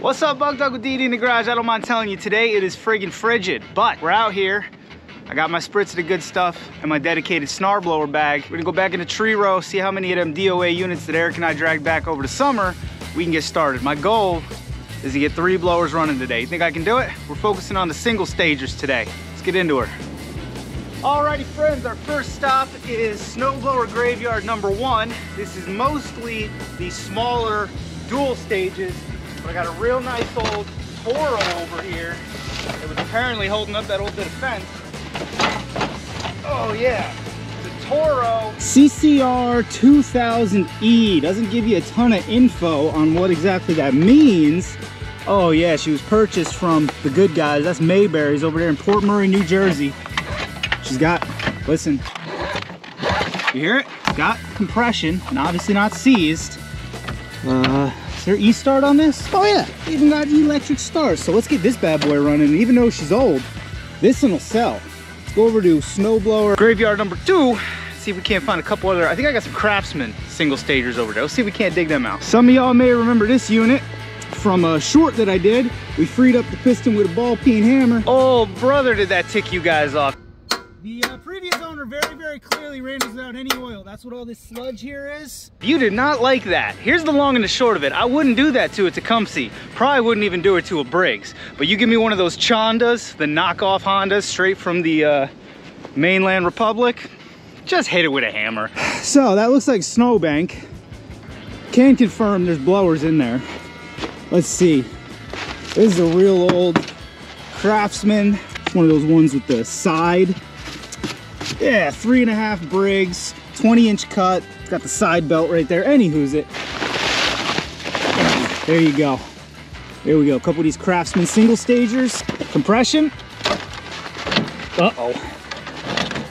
What's up, Bug Dog with DD in the garage? I don't mind telling you, today it is friggin' frigid, but we're out here. I got my spritz of the good stuff and my dedicated snar blower bag. We're gonna go back into tree row, see how many of them DOA units that Eric and I dragged back over the summer we can get started. My goal is to get 3 blowers running today. You think I can do it? We're focusing on the single stagers today. Let's get into her. Alrighty friends, our first stop is snowblower graveyard number 1. This is mostly the smaller dual stages. But I got a real nice old Toro over here that was apparently holding up that old bit of fence. Oh yeah, the Toro CCR 2000E. Doesn't give you a ton of info on what exactly that means. Oh yeah, she was purchased from the good guys. That's Mayberry's over there in Port Murray, New Jersey. She's got, listen, you hear it? Got compression and obviously not seized. Is there e-start on this? Oh yeah, even got electric start. So let's get this bad boy running. And even though she's old, this one will sell. Let's go over to snowblower graveyard number 2. See if we can't find a couple other, I think I got some Craftsman single stagers over there. Let's see if we can't dig them out. Some of y'all may remember this unit from a short that I did. We freed up the piston with a ball peen hammer. Oh brother, did that tick you guys off. The previous owner very clearly ran this without any oil. That's what all this sludge here is. You did not like that. Here's the long and the short of it. I wouldn't do that to a Tecumseh. Probably wouldn't even do it to a Briggs. But you give me one of those Chondas, the knockoff Hondas straight from the mainland Republic, just hit it with a hammer. So that looks like snowbank. Can confirm there's blowers in there. Let's see. This is a real old Craftsman. It's one of those ones with the side. Yeah, 3.5 Briggs, 20-inch cut. It's got the side belt right there. Anywho's it. There you go. There we go. A couple of these Craftsman single stagers. Compression. Uh-oh.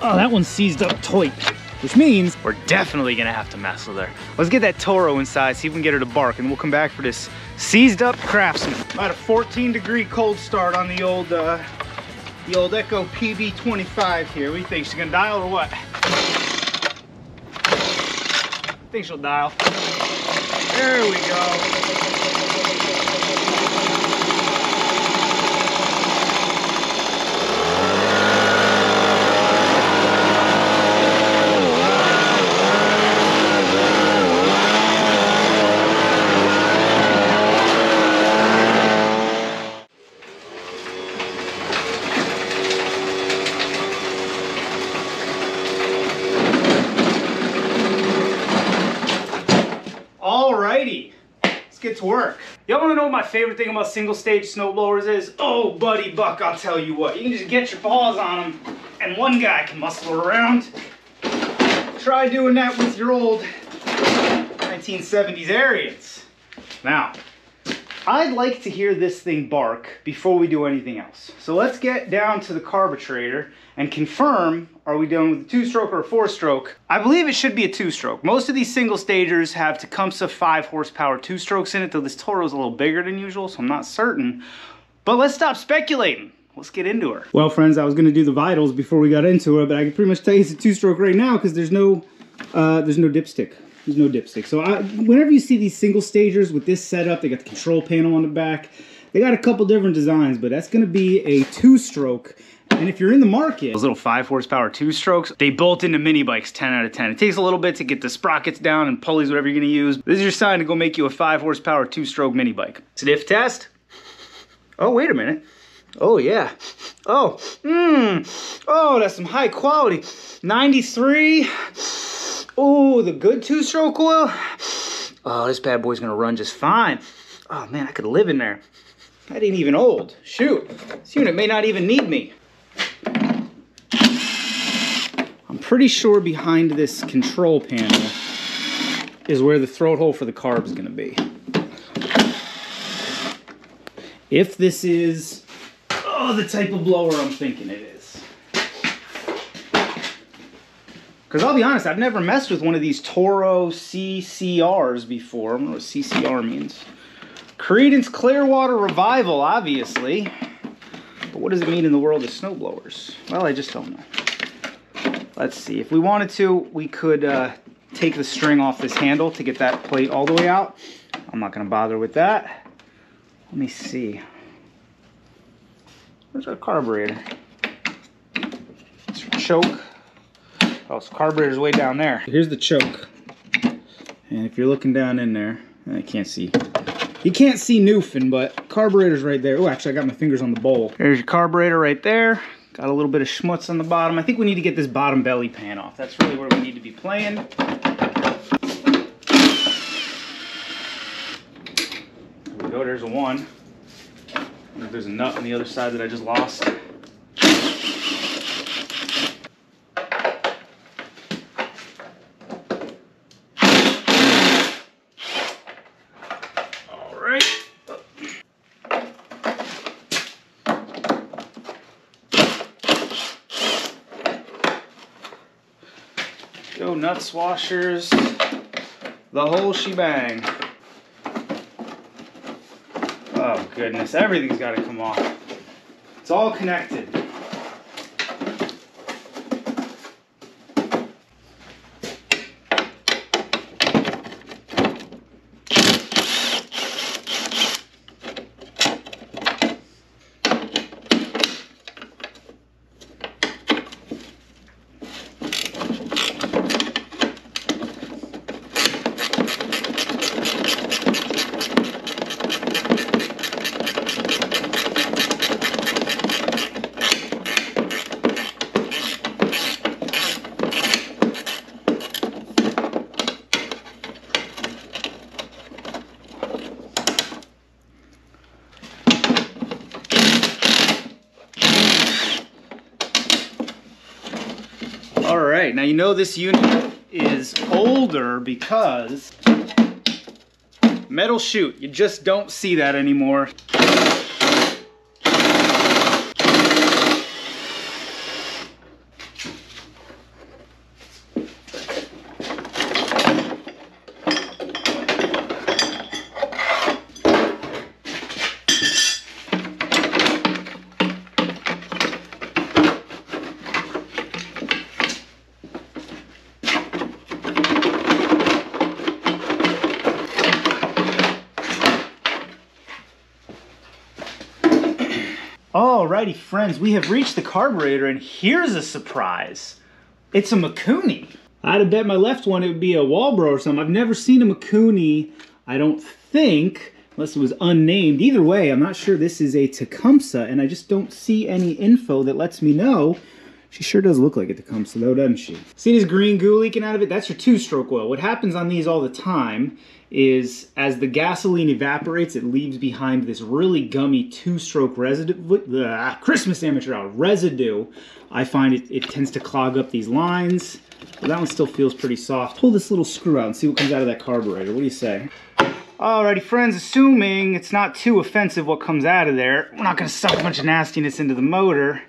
Oh, that one's seized up tight, which means we're definitely gonna have to mess with her. Let's get that Toro inside, see if we can get her to bark, and we'll come back for this seized up Craftsman. About a 14-degree cold start on the old Echo PB25 here. What do you think? She's gonna dial or what? I think she'll dial. There we go. Alrighty, let's get to work. Y'all wanna know what my favorite thing about single stage snowblowers is? Oh, buddy buck, I'll tell you what. You can just get your paws on them and one guy can muscle around. Try doing that with your old 1970s Arians. Now, I'd like to hear this thing bark before we do anything else. So let's get down to the carburetor and confirm, are we dealing with a 2-stroke or a 4-stroke? I believe it should be a 2-stroke. Most of these single stagers have Tecumseh 5 horsepower 2-strokes in it, though this Toro's a little bigger than usual, so I'm not certain. But let's stop speculating. Let's get into her. Well, friends, I was gonna do the vitals before we got into her, but I can pretty much tell you it's a 2-stroke right now because there's no dipstick. There's no dipstick. So whenever you see these single stagers with this setup, they got the control panel on the back. They got a couple different designs, but that's gonna be a 2-stroke. And if you're in the market, those little 5 horsepower 2-strokes, they bolt into mini bikes 10 out of 10. It takes a little bit to get the sprockets down and pulleys, whatever you're gonna use. This is your sign to go make you a 5 horsepower 2-stroke mini bike. Sniff test. Oh, wait a minute. Oh yeah. Oh, oh, that's some high quality. 93. Oh, the good 2-stroke oil. Oh, this bad boy's gonna run just fine. Oh man, I could live in there. That ain't even old. Shoot, this unit may not even need me. I'm pretty sure behind this control panel is where the throat hole for the carb is gonna be. If this is, the type of blower I'm thinking it is. Because I'll be honest, I've never messed with one of these Toro CCRs before. I don't know what CCR means. Credence Clearwater Revival, obviously. But what does it mean in the world of snowblowers? Well, I just don't know. Let's see. If we wanted to, we could take the string off this handle to get that plate all the way out. I'm not going to bother with that. Let me see. Where's our carburetor? It's choke. Oh, so carburetor's way down there. Here's the choke. And if you're looking down in there, I can't see. You can't see noofing, but carburetor's right there. Oh, actually, I got my fingers on the bowl. There's your carburetor right there. Got a little bit of schmutz on the bottom. I think we need to get this bottom belly pan off. That's really where we need to be playing. There we go, there's a one. I wonder if there's a nut on the other side that I just lost. Go nuts, washers, the whole shebang. Oh goodness, everything's got to come off. It's all connected. Alright, now you know this unit is older because metal chute, you just don't see that anymore. Alrighty friends, we have reached the carburetor and here's a surprise. It's a Mikuni. I'd have bet my left one it would be a Walbro or something. I've never seen a Mikuni, I don't think, unless it was unnamed. Either way, I'm not sure this is a Tecumseh and I just don't see any info that lets me know. She sure does look like a Tecumseh though, doesn't she? See this green goo leaking out of it? That's your two-stroke oil. What happens on these all the time is as the gasoline evaporates, it leaves behind this really gummy two-stroke residue. Christmas amateur hour residue. I find it tends to clog up these lines. But that one still feels pretty soft. Pull this little screw out and see what comes out of that carburetor. What do you say? Alrighty friends, assuming it's not too offensive what comes out of there, we're not going to suck a bunch of nastiness into the motor.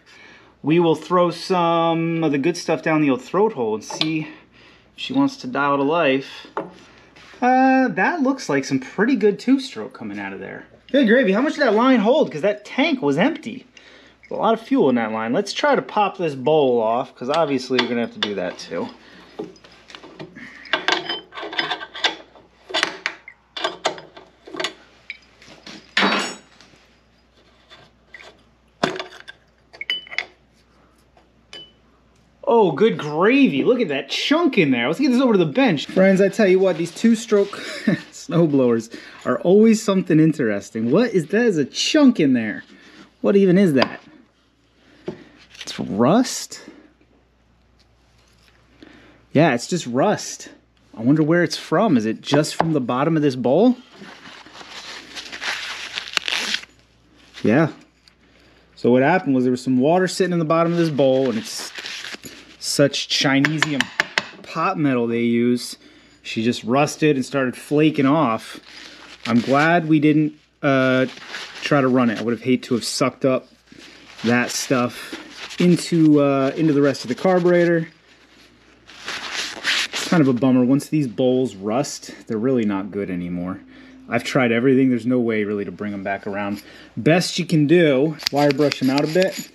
We will throw some of the good stuff down the old throat hole and see if she wants to dial to life. That looks like some pretty good two-stroke coming out of there. Good gravy, how much did that line hold? Because that tank was empty. There's a lot of fuel in that line. Let's try to pop this bowl off, because obviously we're going to have to do that too. Oh, good gravy. Look at that chunk in there. Let's get this over to the bench. Friends, I tell you what, these two-stroke snowblowers are always something interesting. What is that? Is a chunk in there. What even is that? It's rust? Yeah, it's just rust. I wonder where it's from. Is it just from the bottom of this bowl? Yeah. So what happened was there was some water sitting in the bottom of this bowl, and it's such Chinesium pot metal they use. She just rusted and started flaking off. I'm glad we didn't try to run it. I would have hated to have sucked up that stuff into the rest of the carburetor. It's kind of a bummer. Once these bowls rust, they're really not good anymore. I've tried everything. There's no way really to bring them back around. Best you can do, wire brush them out a bit.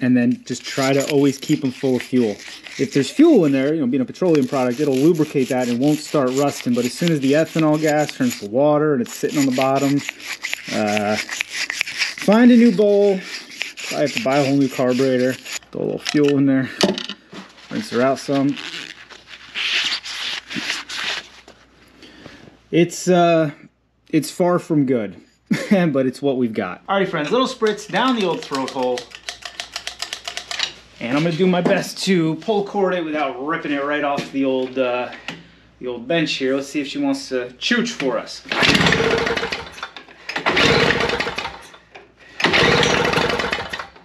and then just try to always keep them full of fuel. If there's fuel in there, you know, being a petroleum product, it'll lubricate that and won't start rusting. But as soon as the ethanol gas turns to water and it's sitting on the bottom, find a new bowl. I have to buy a whole new carburetor. Throw a little fuel in there. Rinse her out some. It's far from good, but it's what we've got. Alrighty friends, little spritz down the old throat hole. And I'm gonna do my best to pull cord it without ripping it right off the old bench here. Let's see if she wants to chooch for us.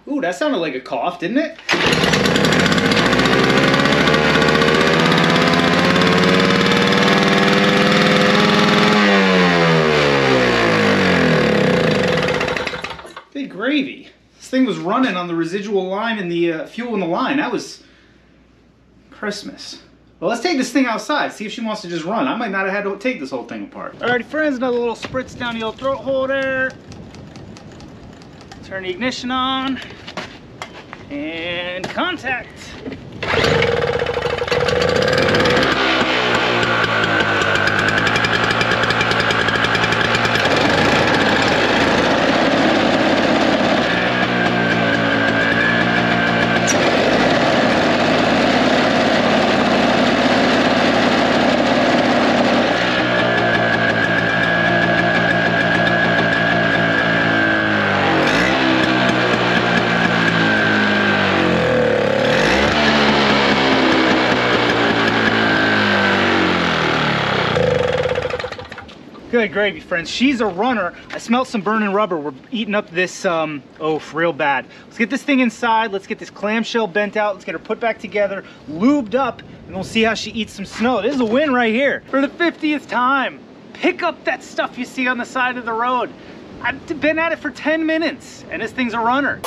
Ooh, that sounded like a cough, didn't it? Big gravy. This thing was running on the residual line and the fuel in the line. That was Christmas. Well, let's take this thing outside, see if she wants to just run. I might not have had to take this whole thing apart. Alrighty friends, another little spritz down the old throat hole there. Turn the ignition on. And contact. Good gravy, friends. She's a runner. I smelled some burning rubber. We're eating up this oaf real bad. Let's get this thing inside. Let's get this clamshell bent out. Let's get her put back together, lubed up, and we'll see how she eats some snow. This is a win right here. For the 50th time, pick up that stuff you see on the side of the road. I've been at it for 10 minutes, and this thing's a runner.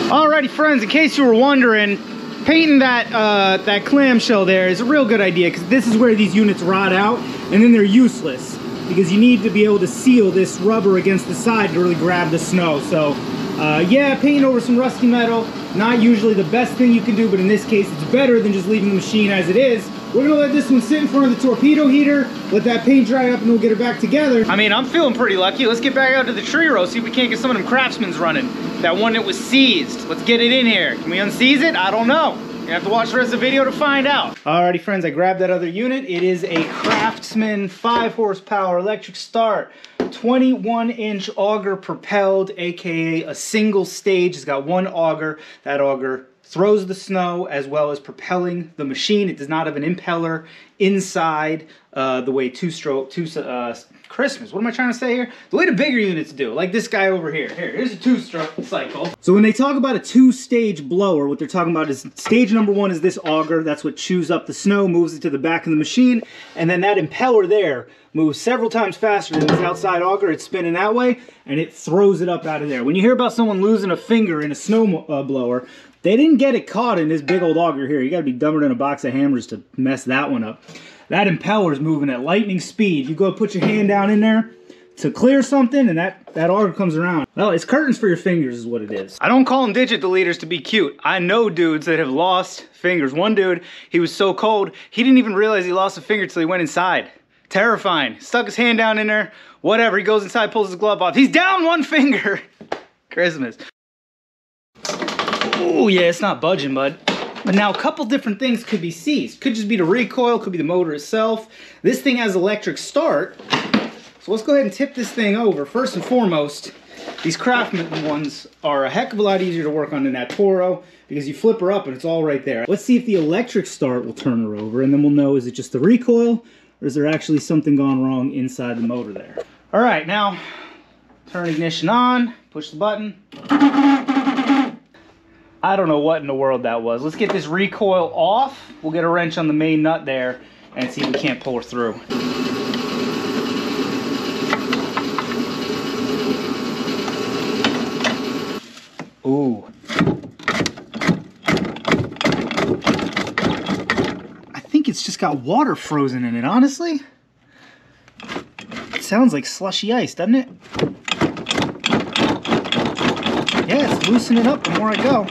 Alrighty friends, in case you were wondering, painting that clamshell there is a real good idea, because this is where these units rot out and then they're useless, because you need to be able to seal this rubber against the side to really grab the snow. So yeah, painting over some rusty metal, not usually the best thing you can do, but in this case it's better than just leaving the machine as it is. We're gonna let this one sit in front of the torpedo heater, let that paint dry up, and we'll get it back together. I mean, I'm feeling pretty lucky. Let's get back out to the tree row, see if we can't get some of them Craftsmans running. That one that was seized, let's get it in here. Can we unseize it? I don't know. You have to watch the rest of the video to find out. Alrighty friends, I grabbed that other unit. It is a Craftsman 5 horsepower electric start, 21-inch auger propelled, AKA a single stage. It's got one auger. That auger throws the snow as well as propelling the machine. It does not have an impeller inside the way Christmas, what am I trying to say here? The way the bigger units do, like this guy over here. Here's a 2-stroke cycle. So when they talk about a 2-stage blower, what they're talking about is stage number 1 is this auger. That's what chews up the snow, moves it to the back of the machine, and then that impeller there moves several times faster than this outside auger. It's spinning that way, and it throws it up out of there. When you hear about someone losing a finger in a snow blower, They didn't get it caught in this big old auger here. You gotta be dumber than a box of hammers to mess that one up. That impeller's moving at lightning speed. You go put your hand down in there to clear something, and that auger comes around. Well, it's curtains for your fingers is what it is. I don't call them digit deleters to be cute. I know dudes that have lost fingers. One dude, he was so cold, he didn't even realize he lost a finger till he went inside. Terrifying. Stuck his hand down in there, whatever. He goes inside, pulls his glove off. He's down one finger. Christmas. Oh yeah, it's not budging, bud. But now a couple different things could be seized. Could just be the recoil, could be the motor itself. This thing has electric start. So let's go ahead and tip this thing over. First and foremost, these Craftsman ones are a heck of a lot easier to work on than that Toro because you flip her up and it's all right there. Let's see if the electric start will turn her over, and then we'll know, is it just the recoil or is there actually something gone wrong inside the motor there? All right, now turn ignition on, push the button. I don't know what in the world that was. Let's get this recoil off. We'll get a wrench on the main nut there and see if we can't pull her through. Ooh. I think it's just got water frozen in it, honestly. It sounds like slushy ice, doesn't it? Yeah, it's loosening up the more I go.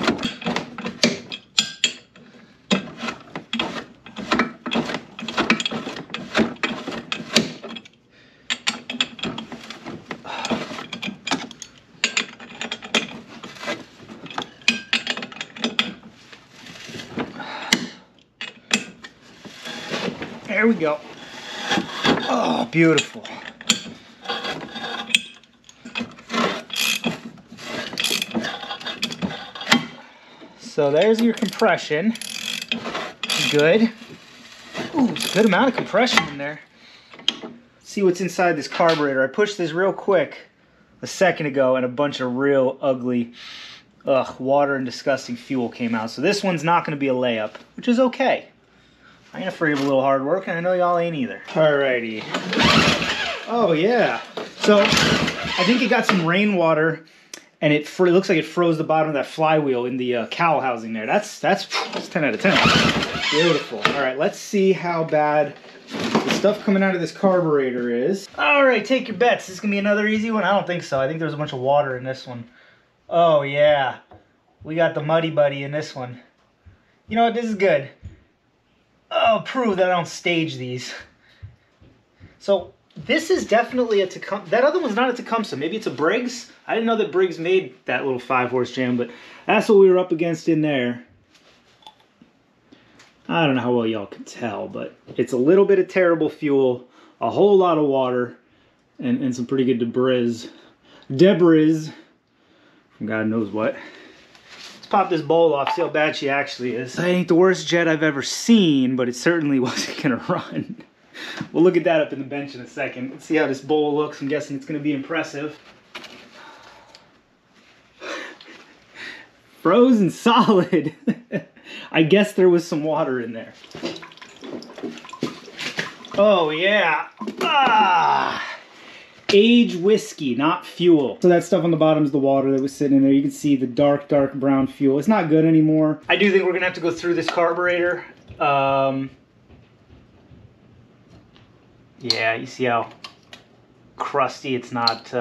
There we go. Oh, beautiful. So there's your compression. Good. Ooh, it's a good amount of compression in there. Let's see what's inside this carburetor. I pushed this real quick a second ago and a bunch of real ugly water and disgusting fuel came out. So this one's not going to be a layup, which is okay. I ain't afraid of a little hard work, and I know y'all ain't either. Alrighty. Oh yeah. So I think it got some rainwater, and it looks like it froze the bottom of that flywheel in the cowl housing there. That's 10 out of 10. Beautiful. All right, let's see how bad the stuff coming out of this carburetor is. All right, take your bets. This is gonna be another easy one. I don't think so. I think there's a bunch of water in this one. Oh yeah, we got the muddy buddy in this one. You know what? This is good. Oh, prove that I don't stage these. So this is definitely a Tecumseh. That other one's not a Tecumseh. Maybe it's a Briggs. I didn't know that Briggs made that little 5-horse jam, but that's what we were up against in there. I don't know how well y'all can tell, but it's a little bit of terrible fuel, a whole lot of water, and some pretty good debris from God knows what. Let's pop this bowl off, see how bad she actually is. That ain't the worst jet I've ever seen, but it certainly wasn't gonna run. We'll look at that up in the bench in a second. Let's see how this bowl looks. I'm guessing it's gonna be impressive. Frozen solid. I guess there was some water in there. Oh yeah. Ah! Aged whiskey, not fuel. So that stuff on the bottom is the water that was sitting in there. You can see the dark brown fuel. It's not good anymore. I do think we're gonna have to go through this carburetor. Yeah, you see how crusty it's not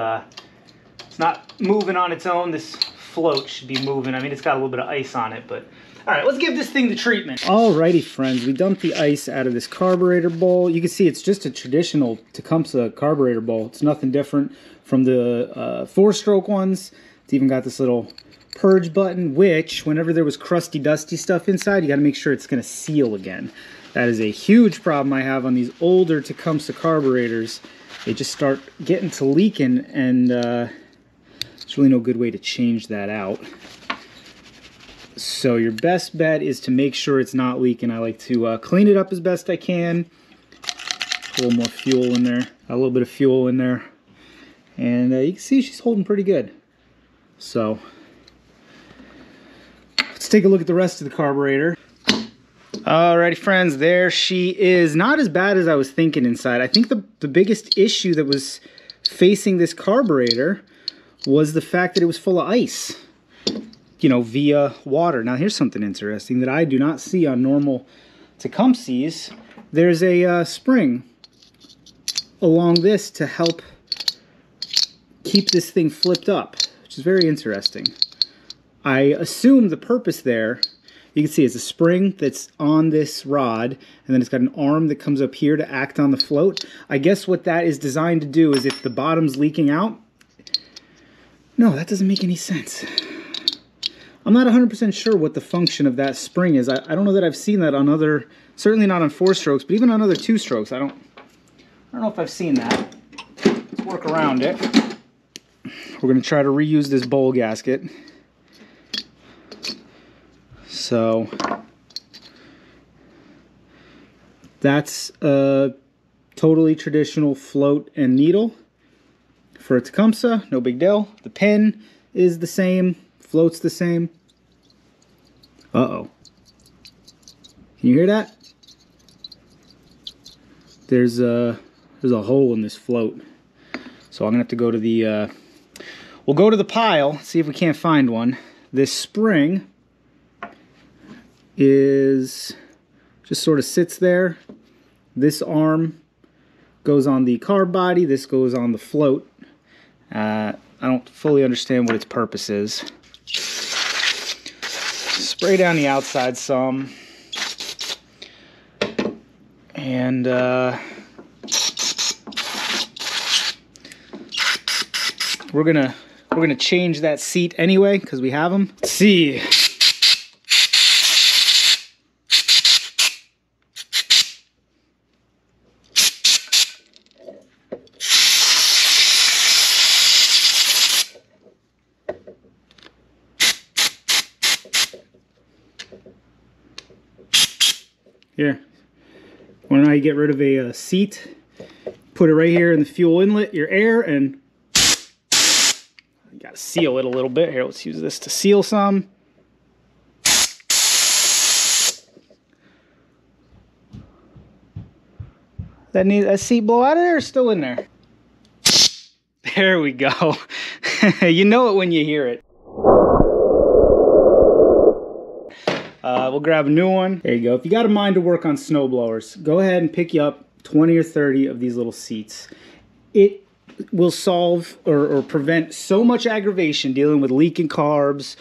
moving on its own. This float should be moving. I mean, it's got a little bit of ice on it, but all right, let's give this thing the treatment. Alrighty, friends, we dumped the ice out of this carburetor bowl. You can see it's just a traditional Tecumseh carburetor bowl. It's nothing different from the 4-stroke ones. It's even got this little purge button, which whenever there was crusty, dusty stuff inside, you got to make sure it's going to seal again. That is a huge problem I have on these older Tecumseh carburetors. They just start getting to leaking, and there's really no good way to change that out. So your best bet is to make sure it's not leaking. I like to clean it up as best I can. A little more fuel in there, a little bit of fuel in there. And you can see she's holding pretty good. So let's take a look at the rest of the carburetor. Alrighty, friends, there she is. Not as bad as I was thinking inside. I think the biggest issue that was facing this carburetor was the fact that it was full of ice. you know, via water. Now here's something interesting that I do not see on normal Tecumsehs. There's a spring along this to help keep this thing flipped up, which is very interesting. I assume the purpose there, you can see it's a spring that's on this rod, and then it's got an arm that comes up here to act on the float. I guess what that is designed to do is if the bottom's leaking out. No, that doesn't make any sense. I'm not 100% sure what the function of that spring is. I don't know that I've seen that on other, certainly not on 4-strokes, but even on other 2-strokes. I don't know if I've seen that. Let's work around it. We're going to try to reuse this bowl gasket. So that's a totally traditional float and needle for a Tecumseh, no big deal. The pin is the same, float's the same. Uh-oh. Can you hear that? There's a hole in this float. So I'm gonna have to go to the, we'll go to the pile, see if we can't find one. This spring is just sort of sits there. This arm goes on the carb body, this goes on the float. I don't fully understand what its purpose is. Spray down the outside some. And we're gonna change that seat anyway because we have them. Let's see. Here, want to know how you get rid of a seat? Put it right here in the fuel inlet, your air, and you gotta seal it a little bit. Here, let's use this to seal some. That seat blow out of there or still in there? There we go. You know it when you hear it. We'll grab a new one. There you go. If you got a mind to work on snow blowers, go ahead and pick you up 20 or 30 of these little seats. It will solve or prevent so much aggravation dealing with leaking carbs,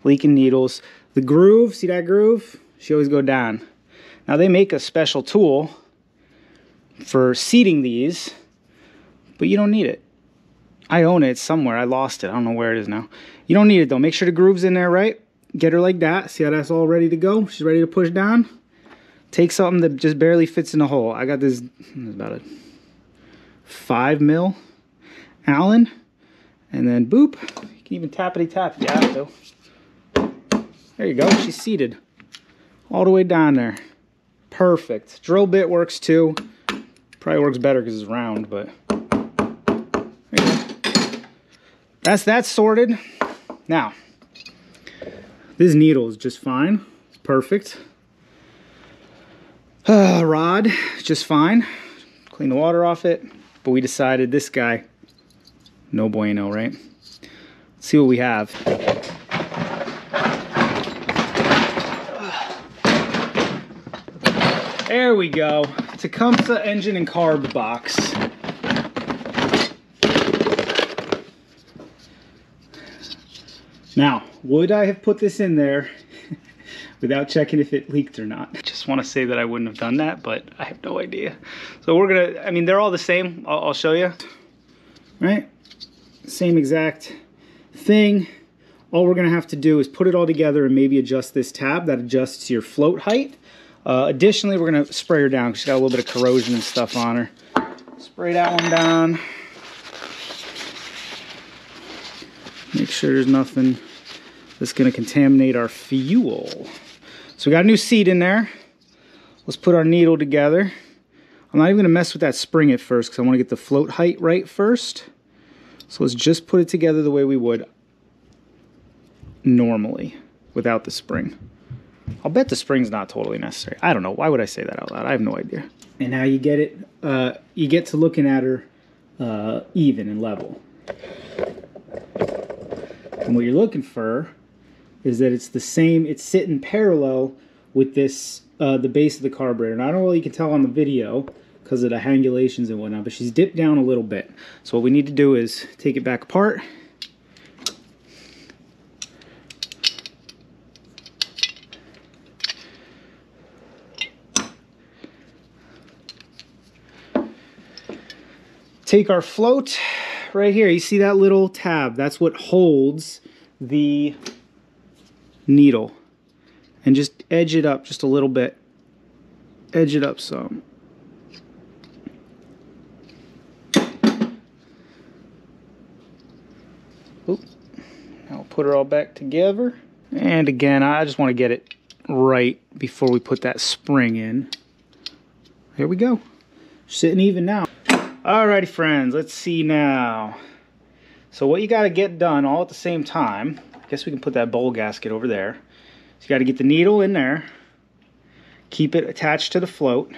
leaking needles. The groove, see that groove? She always go down. Now they make a special tool for seating these, but you don't need it. I own it somewhere. I lost it. I don't know where it is now. You don't need it though. Make sure the groove's in there, right? Get her like that. See how that's all ready to go? She's ready to push down. Take something that just barely fits in the hole. I got this about a 5 mil Allen. And then boop. You can even tappity tap if you have to. There you go. She's seated. All the way down there. Perfect. Drill bit works too. Probably works better because it's round, but there you go. That's that sorted. Now, this needle is just fine. It's perfect. Rod, just fine. Clean the water off it. But we decided this guy, no bueno, right? Let's see what we have. There we go. Tecumseh engine and carb box. Now, would I have put this in there without checking if it leaked or not? I just want to say that I wouldn't have done that, but I have no idea. So we're gonna, I mean, they're all the same. I'll show you. Right? Same exact thing. All we're gonna have to do is put it all together and maybe adjust this tab that adjusts your float height. Additionally, we're gonna spray her down because she's got a little bit of corrosion and stuff on her. Spray that one down. Make sure there's nothing that's going to contaminate our fuel. So we got a new seat in there. Let's put our needle together. I'm not even going to mess with that spring at first because I want to get the float height right first. So let's just put it together the way we would normally without the spring. I'll bet the spring's not totally necessary. I don't know. Why would I say that out loud? I have no idea. And now you get it. You get to looking at her even and level. And what you're looking for is that it's the same, it's sitting parallel with this, the base of the carburetor. And I don't know if you can tell on the video because of the hangulations and whatnot, but she's dipped down a little bit. So what we need to do is take it back apart. Take our float right here. You see that little tab? That's what holds the needle. And just edge it up just a little bit. Edge it up some. Oop. Now we'll put it all back together. And again, I just want to get it right before we put that spring in. Here we go. Sitting even now. Alrighty friends, let's see now. So what you got to get done all at the same time, I guess we can put that bowl gasket over there. So you got to get the needle in there, keep it attached to the float,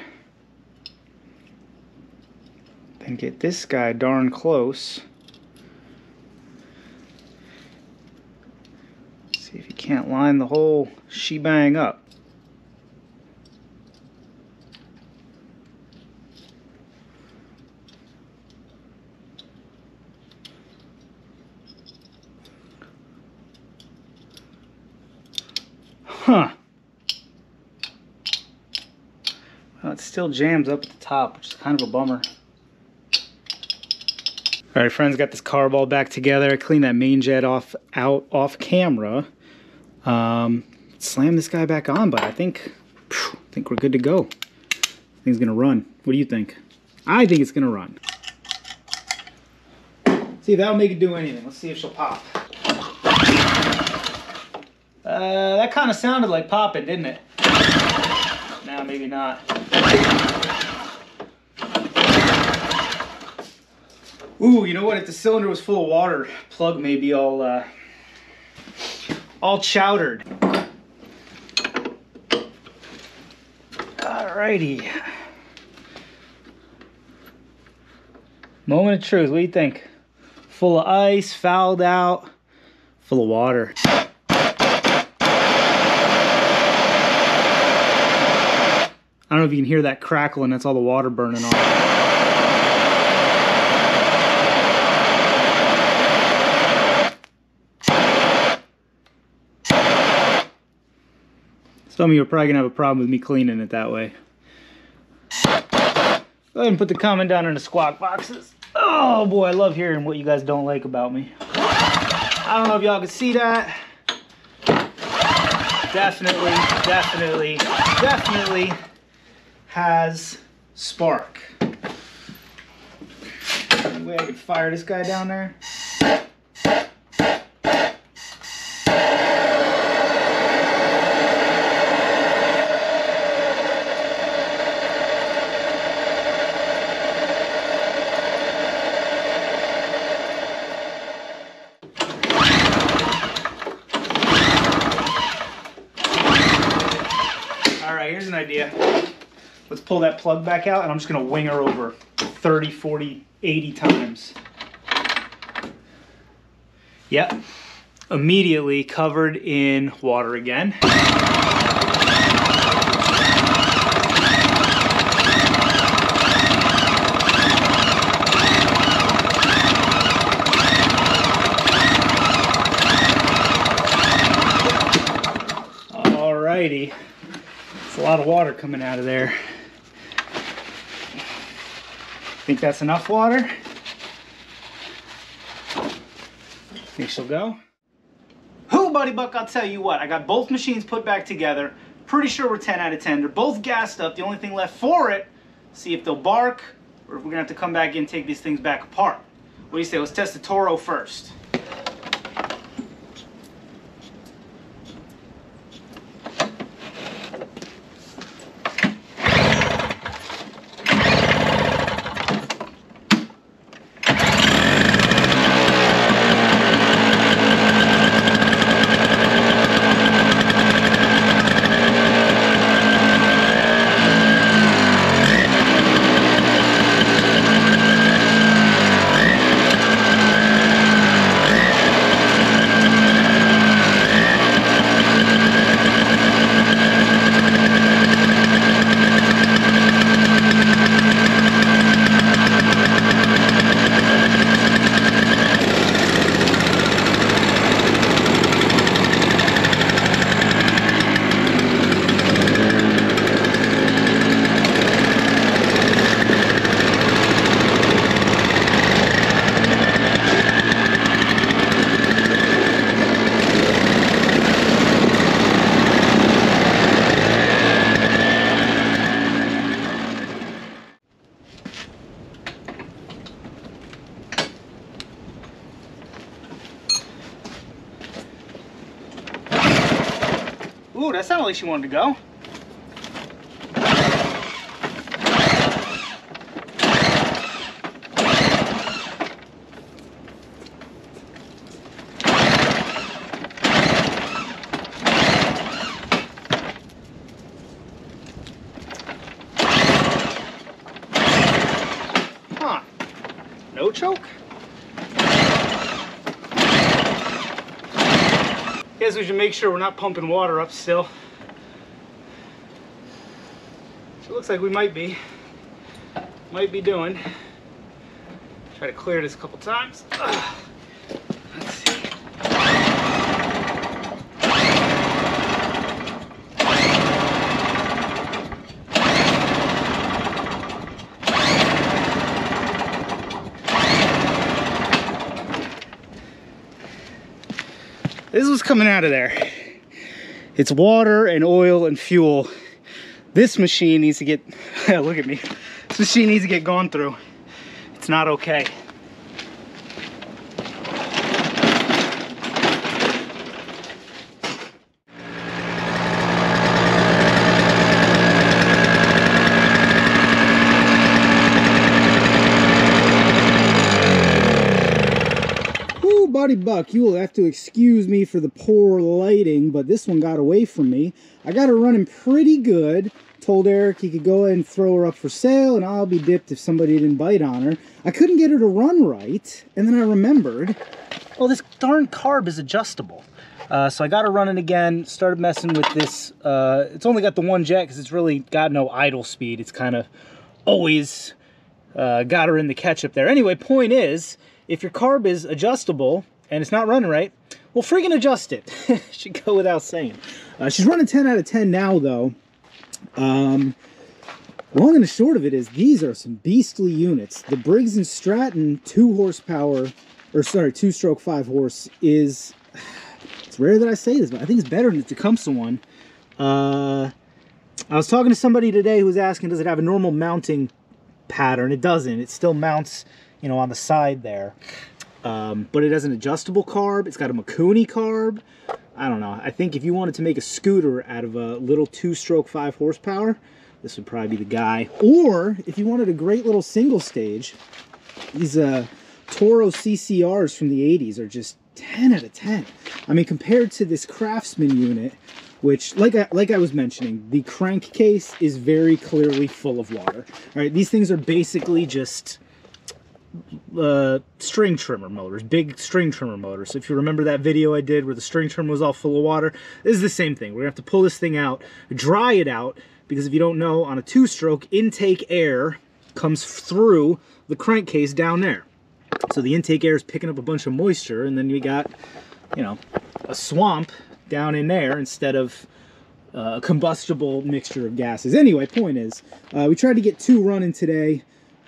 then get this guy darn close. See if you can't line the whole shebang up. Huh. Well, it still jams up at the top, which is kind of a bummer. Alright friends, got this carb all back together. I cleaned that main jet off camera. Slam this guy back on, but I think we're good to go. Thing's gonna run. What do you think? I think it's gonna run. See if that'll make it do anything. Let's see if she'll pop. That kind of sounded like popping, didn't it? No, maybe not. Ooh, you know what? If the cylinder was full of water, plug may be all chowdered. Alrighty. Moment of truth. What do you think? Full of ice, fouled out, full of water. I don't know if you can hear that crackling, that's all the water burning off. Some of you are probably gonna have a problem with me cleaning it that way. Go ahead and put the comment down in the squawk boxes. Oh boy, I love hearing what you guys don't like about me. I don't know if y'all can see that. Definitely has spark. Any way I could fire this guy down there? Alright, here's an idea. Let's pull that plug back out and I'm just going to wing her over 30, 40, 80 times. Yep. Immediately covered in water again. Alrighty. It's a lot of water coming out of there. Think that's enough water? Think she'll go? Who, buddy buck, I'll tell you what. I got both machines put back together. Pretty sure we're 10 out of 10. They're both gassed up. The only thing left for it, see if they'll bark, or if we're gonna have to come back in and take these things back apart. What do you say? Let's test the Toro first. That sounded like she wanted to go. Huh. No choke? Guess we should make sure we're not pumping water up still. So it looks like we might be doing. Try to clear this a couple times. Let's see. This is what's coming out of there. It's water and oil and fuel. This machine needs to get, look at me. This machine needs to get gone through. It's not okay. Buddy Buck, you will have to excuse me for the poor lighting, but this one got away from me. I got her running pretty good. Told Eric he could go ahead and throw her up for sale, and I'll be dipped if somebody didn't bite on her. I couldn't get her to run right, and then I remembered, oh, this darn carb is adjustable. So I got her running again, started messing with this. It's only got the one jet because it's really got no idle speed. It's kind of always got her in the catch up there. Anyway, point is, if your carb is adjustable and it's not running right, well, friggin' adjust it. Should go without saying. She's running 10 out of 10 now, though. Long and the short of it is, these are some beastly units. The Briggs & Stratton 2-stroke 5-horse is, it's rare that I say this, but I think it's better than the Tecumseh one. I was talking to somebody today who was asking, does it have a normal mounting pattern? It doesn't. It still mounts, you know, on the side there. But it has an adjustable carb. It's got a Mikuni carb. I don't know. I think if you wanted to make a scooter out of a little 2-stroke 5 horsepower, this would probably be the guy. Or if you wanted a great little single stage, these Toro CCRs from the 80s are just 10 out of 10. I mean, compared to this Craftsman unit, which, like I was mentioning, the crankcase is very clearly full of water. All right, these things are basically just string trimmer motors, big string trimmer motors. So if you remember that video I did where the string trimmer was all full of water, this is the same thing. We're gonna have to pull this thing out, dry it out, because if you don't know, on a 2-stroke, intake air comes through the crankcase down there. So the intake air is picking up a bunch of moisture, and then you got, you know, a swamp down in there instead of a combustible mixture of gases. Anyway, point is, we tried to get 2 running today.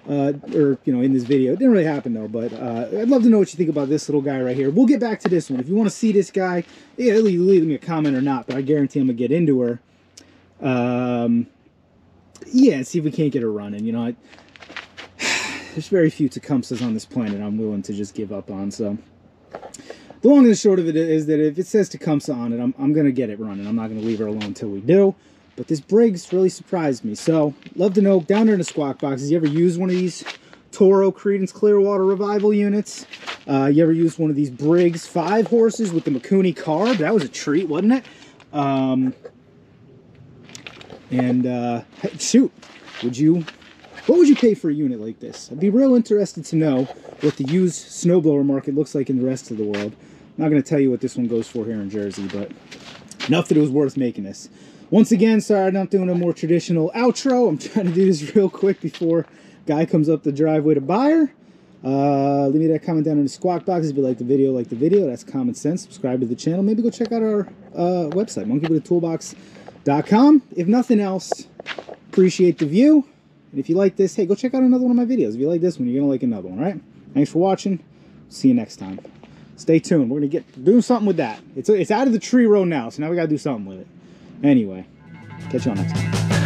Or, you know, in this video. It didn't really happen, though, but I'd love to know what you think about this little guy right here. We'll get back to this one. If you want to see this guy, yeah, leave me a comment or not, but I guarantee I'm going to get into her. Yeah, and see if we can't get her running. You know, there's very few Tecumsehs on this planet I'm willing to just give up on, so. The long and the short of it is that if it says Tecumseh on it, I'm going to get it running. I'm not going to leave her alone until we do. But this Briggs really surprised me. So, love to know, down there in the squawk boxes, you ever used one of these Toro Creedence Clearwater Revival units? You ever used one of these Briggs 5 horses with the Mikuni carb? That was a treat, wasn't it? Shoot, what would you pay for a unit like this? I'd be real interested to know what the used snowblower market looks like in the rest of the world. I'm not going to tell you what this one goes for here in Jersey, but enough that it was worth making this. Once again, sorry I'm not doing a more traditional outro. I'm trying to do this real quick before guy comes up the driveway to buy her. Leave me that comment down in the squawk box if you like the video. That's common sense. Subscribe to the channel. Maybe go check out our website, monkeywithatoolbox.com. If nothing else, appreciate the view. And if you like this, hey, go check out another one of my videos. If you like this one, you're going to like another one, right? Thanks for watching. See you next time. Stay tuned. We're going to get doing something with that. It's out of the tree row now, so now we got to do something with it. Anyway, catch you all next time.